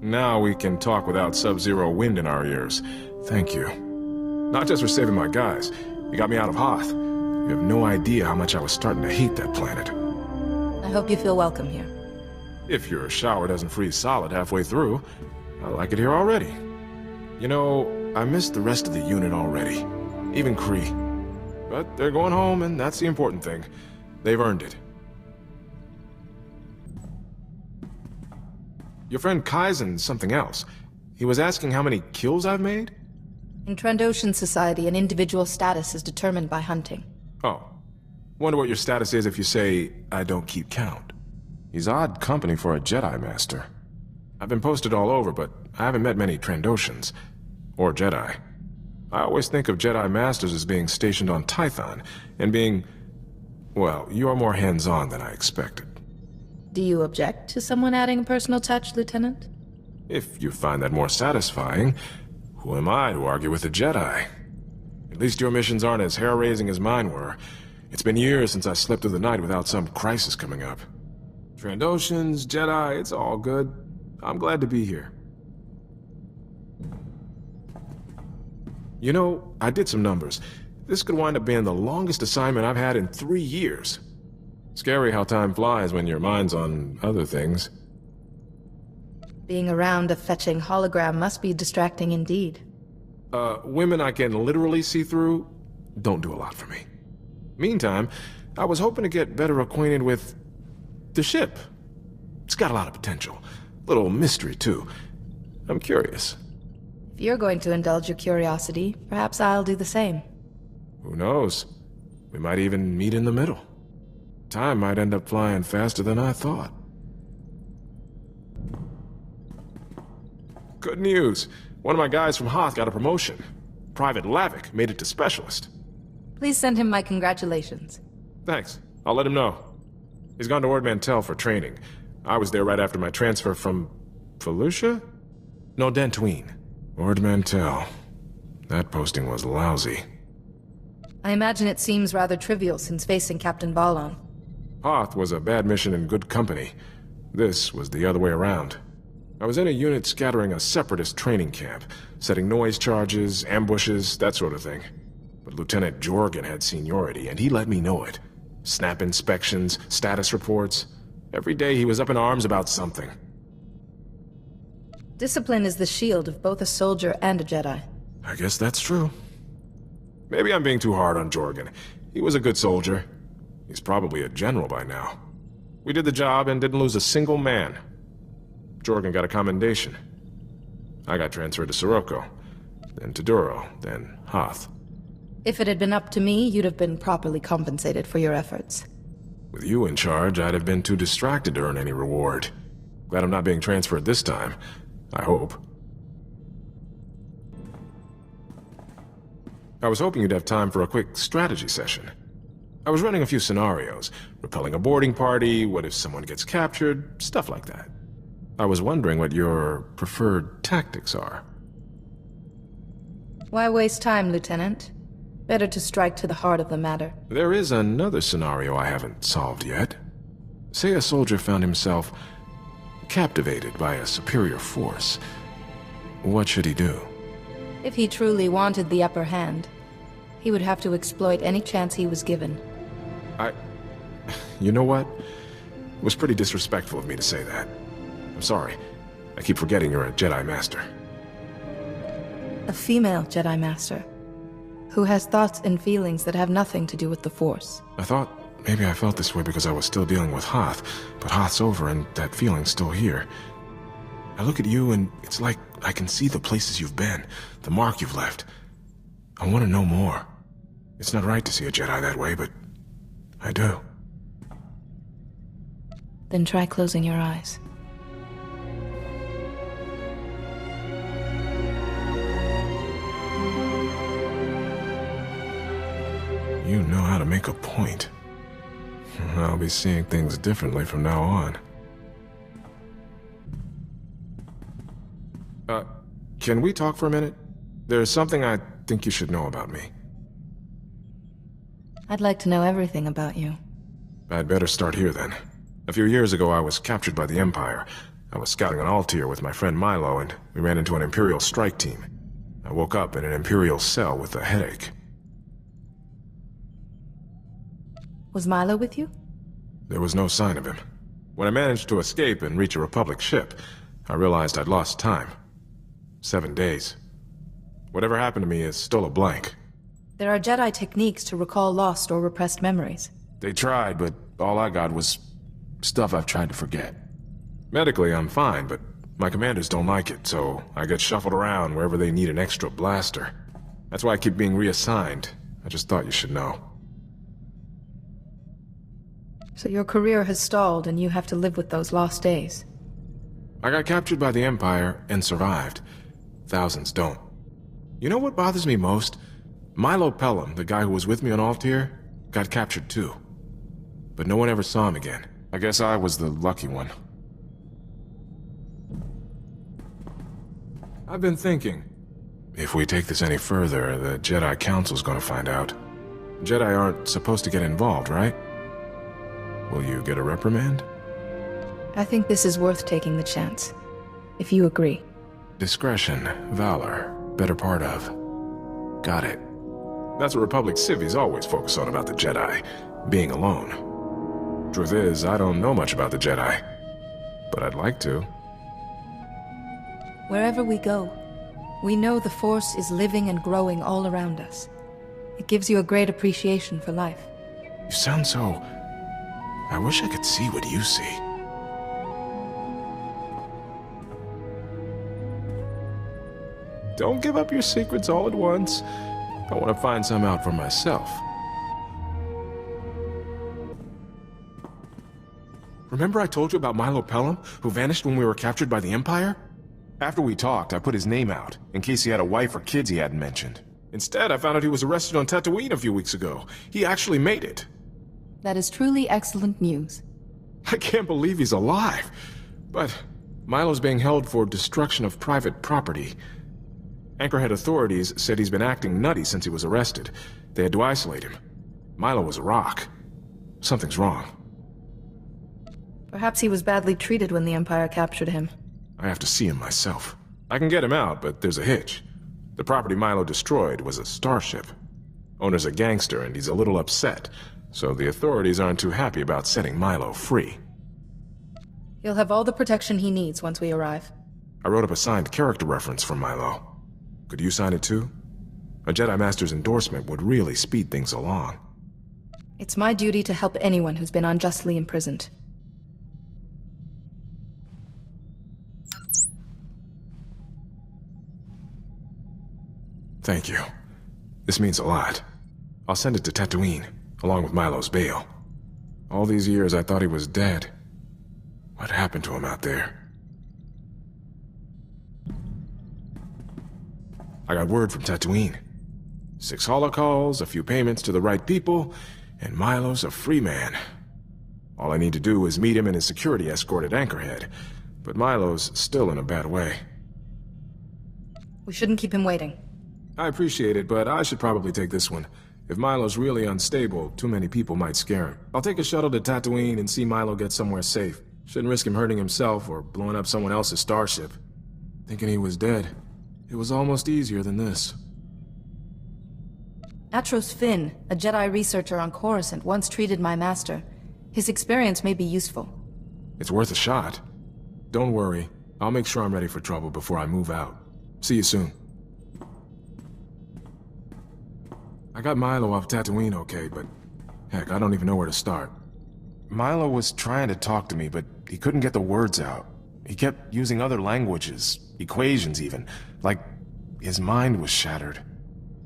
Now we can talk without sub-zero wind in our ears. Thank you. Not just for saving my guys. You got me out of Hoth. You have no idea how much I was starting to hate that planet. I hope you feel welcome here. If your shower doesn't freeze solid halfway through, I like it here already. You know, I missed the rest of the unit already. Even Kree. But they're going home, and that's the important thing. They've earned it. Your friend Kaizen's something else. He was asking how many kills I've made? In Trandoshan society, an individual's status is determined by hunting. Oh. Wonder what your status is if you say, I don't keep count. He's odd company for a Jedi Master. I've been posted all over, but I haven't met many Trandoshans. Or Jedi. I always think of Jedi Masters as being stationed on Tython, and being... well, you're more hands-on than I expected. Do you object to someone adding a personal touch, Lieutenant? If you find that more satisfying, who am I to argue with a Jedi? At least your missions aren't as hair-raising as mine were. It's been years since I slept through the night without some crisis coming up. Trandoshans, Jedi, it's all good. I'm glad to be here. You know, I did some numbers. This could wind up being the longest assignment I've had in 3 years. Scary how time flies when your mind's on other things. Being around a fetching hologram must be distracting indeed. Women I can literally see through don't do a lot for me. Meantime, I was hoping to get better acquainted with the ship. It's got a lot of potential. Little mystery, too. I'm curious. If you're going to indulge your curiosity, perhaps I'll do the same. Who knows? We might even meet in the middle. Time might end up flying faster than I thought. Good news. One of my guys from Hoth got a promotion. Private Lavik made it to Specialist. Please send him my congratulations. Thanks. I'll let him know. He's gone to Ord Mantell for training. I was there right after my transfer from... Felucia? No, Dantooine. Ord Mantell. That posting was lousy. I imagine it seems rather trivial since facing Captain Ballon. Hoth was a bad mission in good company. This was the other way around. I was in a unit scattering a separatist training camp, setting noise charges, ambushes, that sort of thing. But Lieutenant Jorgen had seniority, and he let me know it. Snap inspections, status reports. Every day he was up in arms about something. Discipline is the shield of both a soldier and a Jedi. I guess that's true. Maybe I'm being too hard on Jorgen. He was a good soldier. He's probably a general by now. We did the job and didn't lose a single man. Jorgen got a commendation. I got transferred to Sirocco, then to Duro, then Hoth. If it had been up to me, you'd have been properly compensated for your efforts. With you in charge, I'd have been too distracted to earn any reward. Glad I'm not being transferred this time. I hope. I was hoping you'd have time for a quick strategy session. I was running a few scenarios. Repelling a boarding party, what if someone gets captured, stuff like that. I was wondering what your preferred tactics are. Why waste time, Lieutenant? Better to strike to the heart of the matter. There is another scenario I haven't solved yet. Say a soldier found himself captivated by a superior force. What should he do? If he truly wanted the upper hand, he would have to exploit any chance he was given. You know what? It was pretty disrespectful of me to say that. I'm sorry. I keep forgetting you're a Jedi Master. A female Jedi Master, who has thoughts and feelings that have nothing to do with the Force. I thought maybe I felt this way because I was still dealing with Hoth, but Hoth's over and that feeling's still here. I look at you and it's like I can see the places you've been, the mark you've left. I want to know more. It's not right to see a Jedi that way, but I do. Then try closing your eyes. You know how to make a point. I'll be seeing things differently from now on. Can we talk for a minute? There's something I think you should know about me. I'd like to know everything about you. I'd better start here then. A few years ago I was captured by the Empire. I was scouting an Altair with my friend Milo, and we ran into an Imperial strike team. I woke up in an Imperial cell with a headache. Was Milo with you? There was no sign of him. When I managed to escape and reach a Republic ship, I realized I'd lost time. 7 days. Whatever happened to me is still a blank. There are Jedi techniques to recall lost or repressed memories. They tried, but all I got was stuff I've tried to forget. Medically, I'm fine, but my commanders don't like it, so I get shuffled around wherever they need an extra blaster. That's why I keep being reassigned. I just thought you should know. So your career has stalled and you have to live with those lost days. I got captured by the Empire and survived. Thousands don't. You know what bothers me most? Milo Pelham, the guy who was with me on Altair, got captured too. But no one ever saw him again. I guess I was the lucky one. I've been thinking, if we take this any further, the Jedi Council's gonna find out. Jedi aren't supposed to get involved, right? Will you get a reprimand? I think this is worth taking the chance. If you agree. Discretion, valor, better part of. Got it. That's what Republic civvies always focus on about the Jedi, being alone. Truth is, I don't know much about the Jedi, but I'd like to. Wherever we go, we know the Force is living and growing all around us. It gives you a great appreciation for life. You sound so... I wish I could see what you see. Don't give up your secrets all at once. I want to find some out for myself. Remember I told you about Milo Pelham, who vanished when we were captured by the Empire? After we talked, I put his name out, in case he had a wife or kids he hadn't mentioned. Instead, I found out he was arrested on Tatooine a few weeks ago. He actually made it. That is truly excellent news. I can't believe he's alive. But Milo's being held for destruction of private property. Anchorhead authorities said he's been acting nutty since he was arrested. They had to isolate him. Milo was a rock. Something's wrong. Perhaps he was badly treated when the Empire captured him. I have to see him myself. I can get him out, but there's a hitch. The property Milo destroyed was a starship. Owner's a gangster, and he's a little upset. So the authorities aren't too happy about setting Milo free. He'll have all the protection he needs once we arrive. I wrote up a signed character reference for Milo. Could you sign it too? A Jedi Master's endorsement would really speed things along. It's my duty to help anyone who's been unjustly imprisoned. Thank you. This means a lot. I'll send it to Tatooine, along with Milo's bail. All these years I thought he was dead. What happened to him out there? I got word from Tatooine. 6 holocalls, a few payments to the right people, and Milo's a free man. All I need to do is meet him and his security escort at Anchorhead, but Milo's still in a bad way. We shouldn't keep him waiting. I appreciate it, but I should probably take this one. If Milo's really unstable, too many people might scare him. I'll take a shuttle to Tatooine and see Milo get somewhere safe. Shouldn't risk him hurting himself or blowing up someone else's starship. Thinking he was dead. It was almost easier than this. Atros Finn, a Jedi researcher on Coruscant, once treated my master. His experience may be useful. It's worth a shot. Don't worry. I'll make sure I'm ready for trouble before I move out. See you soon. I got Milo off Tatooine okay, but heck, I don't even know where to start. Milo was trying to talk to me, but he couldn't get the words out. He kept using other languages, equations even, like his mind was shattered.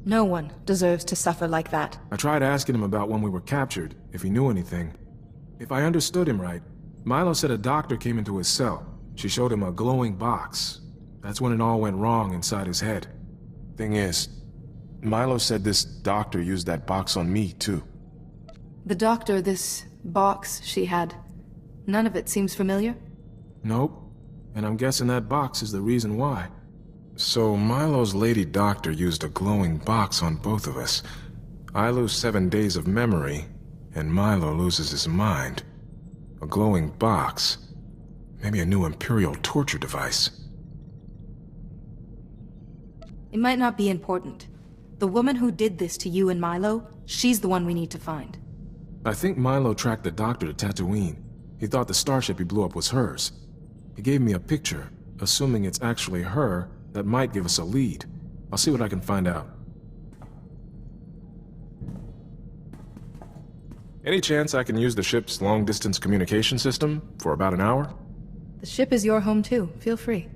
No one deserves to suffer like that. I tried asking him about when we were captured, if he knew anything. If I understood him right, Milo said a doctor came into his cell. She showed him a glowing box. That's when it all went wrong inside his head. Thing is, Milo said this doctor used that box on me, too. The doctor, this box she had, none of it seems familiar? Nope. And I'm guessing that box is the reason why. So Milo's lady doctor used a glowing box on both of us. I lose 7 days of memory, and Milo loses his mind. A glowing box. Maybe a new Imperial torture device. It might not be important. The woman who did this to you and Milo, she's the one we need to find. I think Milo tracked the doctor to Tatooine. He thought the starship he blew up was hers. He gave me a picture, assuming it's actually her, that might give us a lead. I'll see what I can find out. Any chance I can use the ship's long-distance communication system for about an hour? The ship is your home too. Feel free.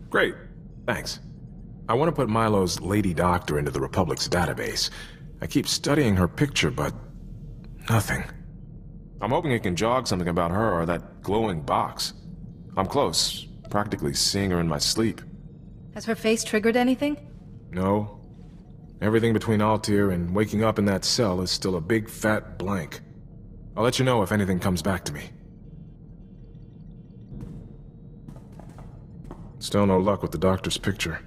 Great. Thanks. I want to put Milo's Lady Doctor into the Republic's database. I keep studying her picture, but nothing. I'm hoping it can jog something about her or that glowing box. I'm close, practically seeing her in my sleep. Has her face triggered anything? No. Everything between Altair and waking up in that cell is still a big fat blank. I'll let you know if anything comes back to me. Still no luck with the doctor's picture.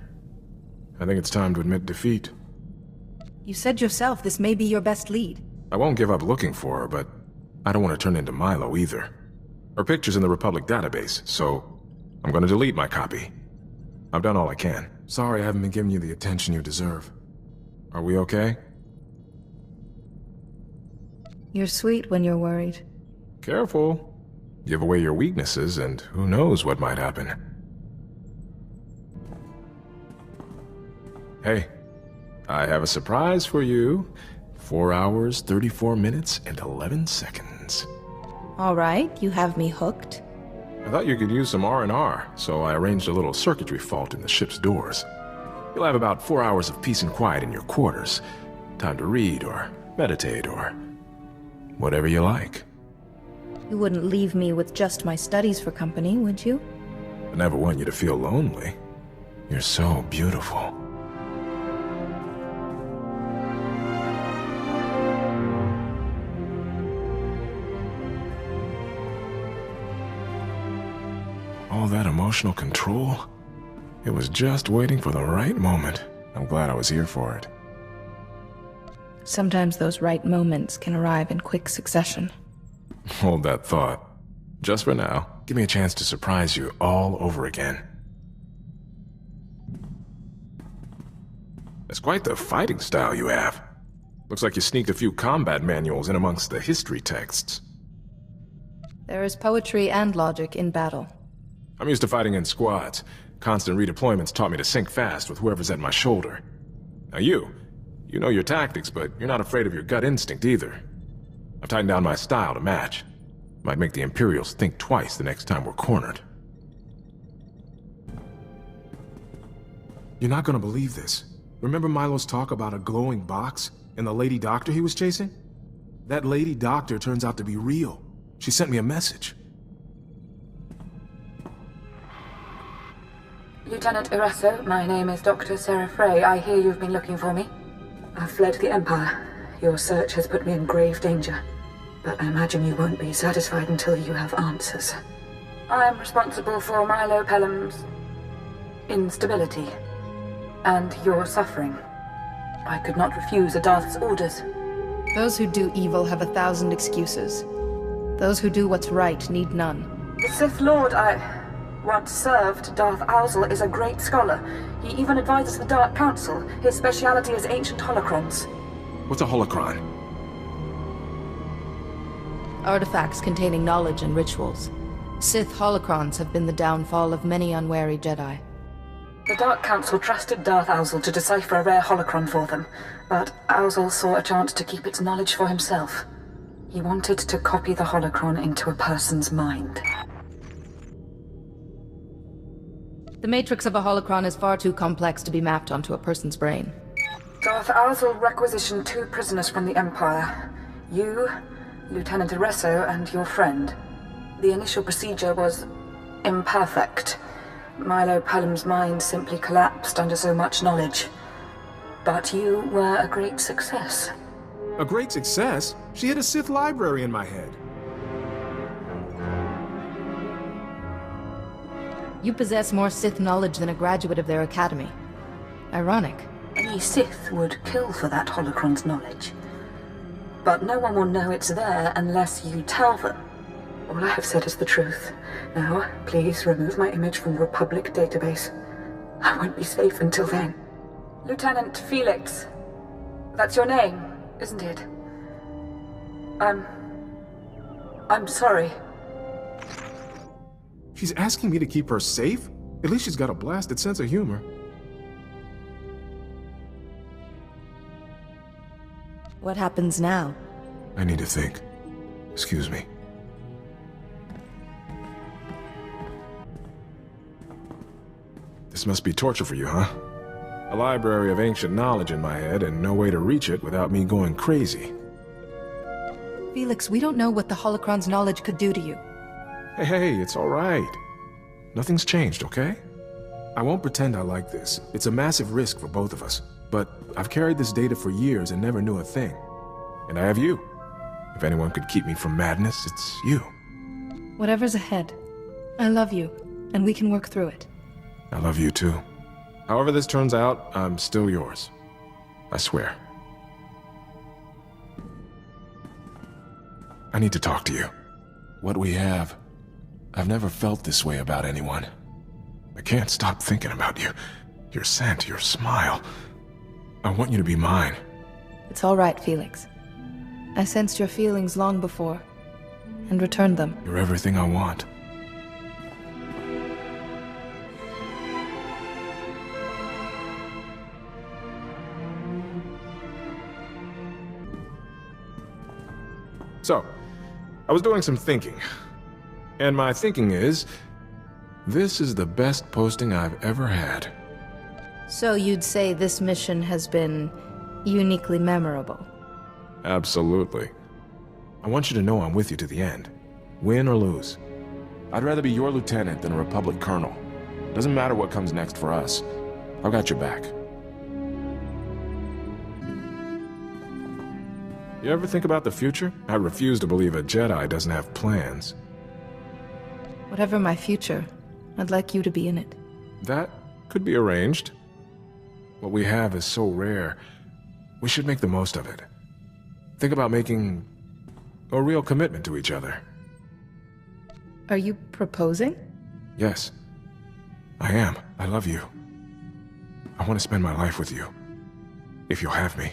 I think it's time to admit defeat. You said yourself this may be your best lead. I won't give up looking for her, but I don't want to turn into Milo either. Her picture's in the Republic database, so I'm going to delete my copy. I've done all I can. Sorry I haven't been giving you the attention you deserve. Are we okay? You're sweet when you're worried. Careful. Give away your weaknesses, and who knows what might happen. Hey, I have a surprise for you. 4 hours, 34 minutes, and 11 seconds. All right, you have me hooked. I thought you could use some R&R, so I arranged a little circuitry fault in the ship's doors. You'll have about 4 hours of peace and quiet in your quarters. Time to read, or meditate, or whatever you like. You wouldn't leave me with just my studies for company, would you? I never want you to feel lonely. You're so beautiful. All that emotional control? It was just waiting for the right moment. I'm glad I was here for it. Sometimes those right moments can arrive in quick succession. Hold that thought. Just for now, give me a chance to surprise you all over again. That's quite the fighting style you have. Looks like you sneaked a few combat manuals in amongst the history texts. There is poetry and logic in battle. I'm used to fighting in squads. Constant redeployments taught me to sync fast with whoever's at my shoulder. Now you know your tactics, but you're not afraid of your gut instinct either. I've tightened down my style to match. Might make the Imperials think twice the next time we're cornered. You're not gonna believe this. Remember Milo's talk about a glowing box and the Lady Doctor he was chasing? That Lady Doctor turns out to be real. She sent me a message. Lieutenant Iresso, my name is Dr. Sarah Frey. I hear you've been looking for me. I've fled the Empire. Your search has put me in grave danger. But I imagine you won't be satisfied until you have answers. I am responsible for Milo Pelham's instability and your suffering. I could not refuse a Darth's orders. Those who do evil have 1,000 excuses. Those who do what's right need none. The Sith Lord I once served, Darth Owzel, is a great scholar. He even advises the Dark Council. His speciality is ancient holocrons. What's a holocron? Artifacts containing knowledge and rituals. Sith holocrons have been the downfall of many unwary Jedi. The Dark Council trusted Darth Owzel to decipher a rare holocron for them, but Owzel saw a chance to keep its knowledge for himself. He wanted to copy the holocron into a person's mind. The matrix of a holocron is far too complex to be mapped onto a person's brain. Darth Owzel requisitioned 2 prisoners from the Empire. You, Lieutenant Iresso, and your friend. The initial procedure was imperfect. Milo Pelham's mind simply collapsed under so much knowledge. But you were a great success. A great success? She hid a Sith library in my head. You possess more Sith knowledge than a graduate of their academy. Ironic. Any Sith would kill for that holocron's knowledge. But no one will know it's there unless you tell them. All I have said is the truth. Now, please remove my image from the Republic database. I won't be safe until then. Lieutenant Felix. That's your name, isn't it? I'm sorry. She's asking me to keep her safe? At least she's got a blasted sense of humor. What happens now? I need to think. Excuse me. This must be torture for you, huh? A library of ancient knowledge in my head and no way to reach it without me going crazy. Felix, we don't know what the holocron's knowledge could do to you. Hey, it's all right. Nothing's changed, okay? I won't pretend I like this. It's a massive risk for both of us. But I've carried this data for years and never knew a thing. And I have you. If anyone could keep me from madness, it's you. Whatever's ahead, I love you, and we can work through it. I love you too. However this turns out, I'm still yours. I swear. I need to talk to you. What we have, I've never felt this way about anyone. I can't stop thinking about you. Your scent, your smile. I want you to be mine. It's all right, Felix. I sensed your feelings long before, and returned them. You're everything I want. So, I was doing some thinking. And my thinking is, this is the best posting I've ever had. So you'd say this mission has been uniquely memorable? Absolutely. I want you to know I'm with you to the end. Win or lose. I'd rather be your lieutenant than a Republic colonel. Doesn't matter what comes next for us. I've got your back. You ever think about the future? I refuse to believe a Jedi doesn't have plans. Whatever my future, I'd like you to be in it. That could be arranged. What we have is so rare. We should make the most of it. Think about making a real commitment to each other. Are you proposing? Yes. I am. I love you. I want to spend my life with you. If you'll have me.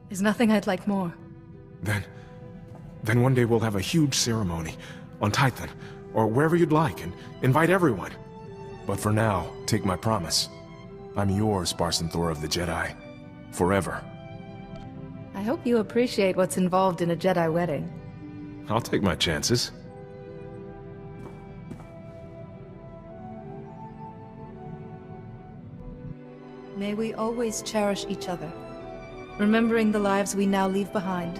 There's nothing I'd like more. Then one day we'll have a huge ceremony on Titan, or wherever you'd like, and invite everyone. But for now, take my promise. I'm yours, SWTOR of the Jedi. Forever. I hope you appreciate what's involved in a Jedi wedding. I'll take my chances. May we always cherish each other, remembering the lives we now leave behind,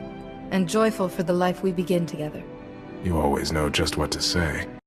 and joyful for the life we begin together. You always know just what to say.